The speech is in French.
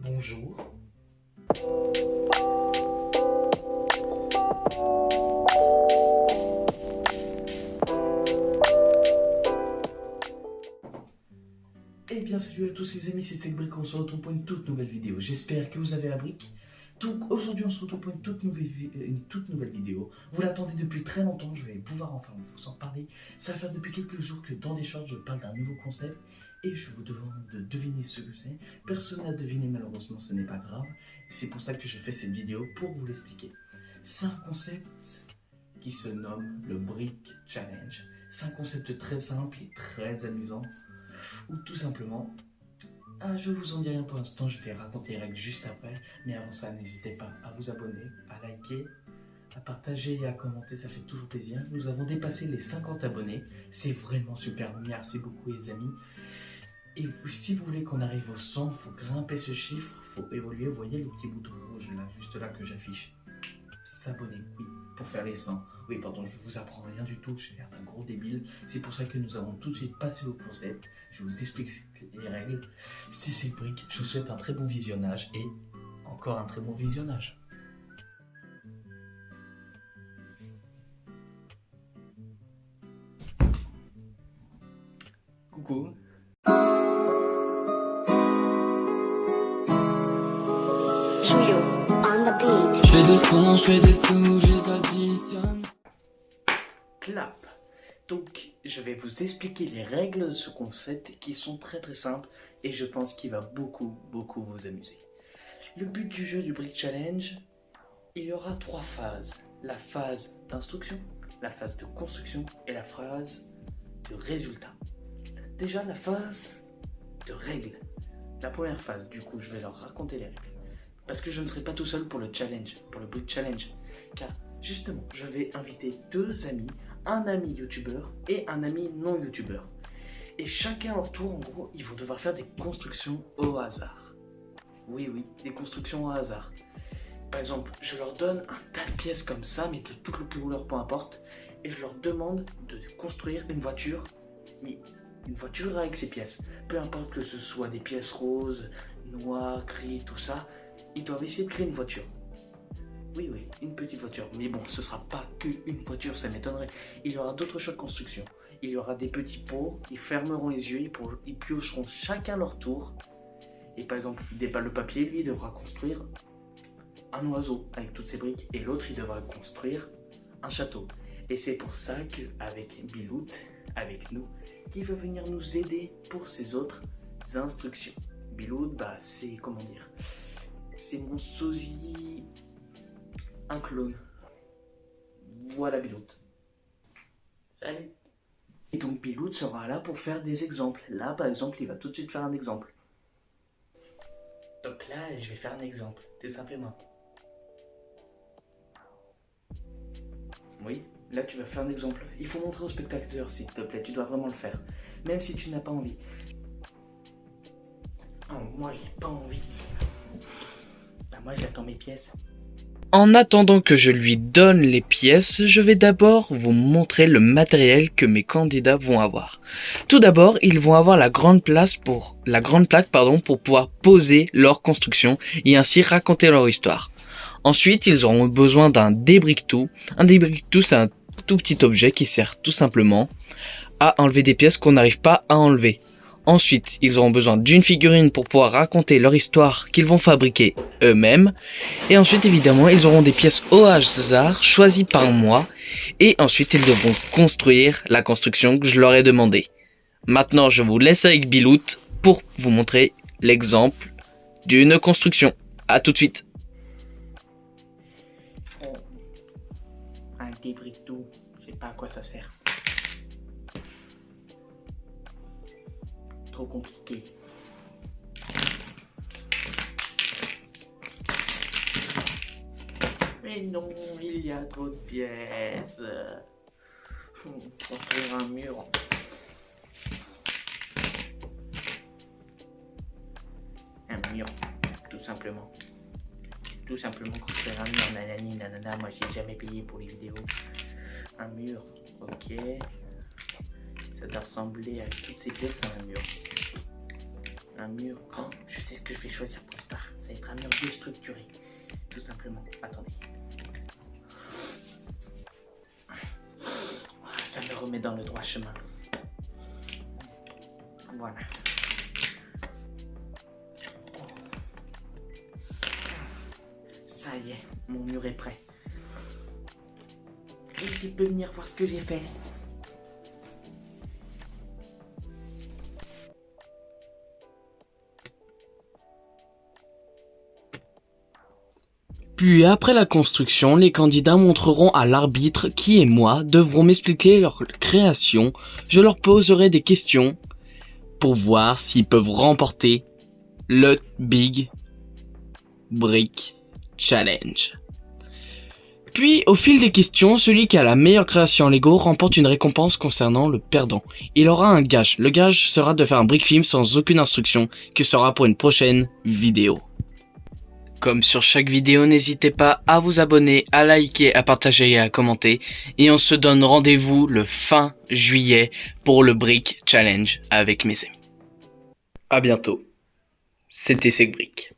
bonjour. Eh bien salut à tous les amis, c'est SteakBrick, on se retrouve pour une toute nouvelle vidéo. J'espère que vous avez la brique. Aujourd'hui on se retrouve pour une toute nouvelle vidéo. Vous l'attendez depuis très longtemps, je vais pouvoir enfin vous en parler. Ça fait depuis quelques jours que dans des shorts je parle d'un nouveau concept et je vous demande de deviner ce que c'est. Personne n'a deviné, malheureusement, ce n'est pas grave. C'est pour ça que je fais cette vidéo, pour vous l'expliquer. C'est un concept qui se nomme le Brick Challenge. C'est un concept très simple et très amusant. Ou tout simplement, je vous en dis rien pour l'instant, je vais raconter les règles juste après. Mais avant ça, n'hésitez pas à vous abonner, à liker, à partager et à commenter, ça fait toujours plaisir. Nous avons dépassé les 50 abonnés, c'est vraiment super, merci beaucoup les amis. Et si vous voulez qu'on arrive au 100, il faut grimper ce chiffre, il faut évoluer. Vous voyez le petit bouton rouge là, juste là que j'affiche. S'abonner, oui, pour faire les 100. Oui, pardon, je vous apprends rien du tout, j'ai l'air d'un gros débile. C'est pour ça que nous avons tout de suite passé au concept. Je vous explique les règles. C'est SteakBrick, je vous souhaite un très bon visionnage et encore un très bon visionnage. Coucou. Je fais des sons, je fais des sous, je les additionne. Clap. Donc, je vais vous expliquer les règles de ce concept qui sont très simples et je pense qu'il va beaucoup vous amuser. Le but du jeu du Brick Challenge, il y aura 3 phases. La phase d'instruction, la phase de construction et la phase de résultat. Déjà, la phase de règles. La première phase, du coup, je vais leur raconter les règles. Parce que je ne serai pas tout seul pour le challenge, pour le Brick Challenge. Car, justement, je vais inviter 2 amis, un ami youtubeur et un ami non youtubeur. Et chacun à leur tour, en gros, ils vont devoir faire des constructions au hasard. Oui, des constructions au hasard. Par exemple, je leur donne un tas de pièces comme ça, mais de toute couleur, peu importe, et je leur demande de construire une voiture, mais une voiture avec ces pièces. Peu importe que ce soit des pièces roses, noires, gris, tout ça, ils doivent essayer de créer une voiture. Oui, une petite voiture. Mais bon, ce sera pas qu'une voiture, ça m'étonnerait. Il y aura d'autres choix de construction. Il y aura des petits pots, ils fermeront les yeux, ils piocheront chacun leur tour. Et par exemple, le papier, lui, devra construire un oiseau avec toutes ses briques. Et l'autre, il devra construire un château. Et c'est pour ça qu'avec Bilout, avec nous, qui va venir nous aider pour ces autres instructions. Bilout, c'est, comment dire, c'est mon sosie, un clone. Voilà Bilout. Salut. Et donc Bilout sera là pour faire des exemples. Là, par exemple, il va tout de suite faire un exemple. Donc là, je vais faire un exemple, tout simplement. Oui, là tu vas faire un exemple. Il faut montrer au spectateur, s'il te plaît, tu dois vraiment le faire. Même si tu n'as pas envie. Oh, moi j'ai pas envie. Moi j'attends mes pièces. En attendant que je lui donne les pièces, je vais d'abord vous montrer le matériel que mes candidats vont avoir. Tout d'abord, ils vont avoir la grande plaque pour pouvoir poser leur construction et ainsi raconter leur histoire. Ensuite, ils auront besoin d'un débrique-tout. Un débrique-tout, c'est un tout petit objet qui sert tout simplement à enlever des pièces qu'on n'arrive pas à enlever. Ensuite, ils auront besoin d'une figurine pour pouvoir raconter leur histoire qu'ils vont fabriquer eux-mêmes. Et ensuite, évidemment, ils auront des pièces au hasard choisies par moi. Et ensuite, ils devront construire la construction que je leur ai demandé. Maintenant, je vous laisse avec Bilout pour vous montrer l'exemple d'une construction. A tout de suite. Un débrique-tout, je sais pas à quoi ça sert. Trop compliqué. Mais non, il y a trop de pièces. Construire un mur. Un mur, tout simplement. Tout simplement construire un mur, nanani, nanana. Moi j'ai jamais payé pour les vidéos. Un mur, ok. Ça doit ressembler à toutes ces pièces à un mur. Un mur. Oh, je sais ce que je vais choisir pour ça. va être un mur déstructuré. Tout simplement. Attendez. Ça me remet dans le droit chemin. Voilà. Ça y est, mon mur est prêt. Et tu peux venir voir ce que j'ai fait. Puis après la construction, les candidats montreront à l'arbitre qui et moi devront m'expliquer leur création. Je leur poserai des questions pour voir s'ils peuvent remporter le Big Brick Challenge. Puis, au fil des questions, celui qui a la meilleure création Lego remporte une récompense concernant le perdant. Il aura un gage. Le gage sera de faire un brick film sans aucune instruction, qui sera pour une prochaine vidéo. Comme sur chaque vidéo, n'hésitez pas à vous abonner, à liker, à partager et à commenter. Et on se donne rendez-vous le fin juillet pour le Brick Challenge avec mes amis. À bientôt. C'était Brick.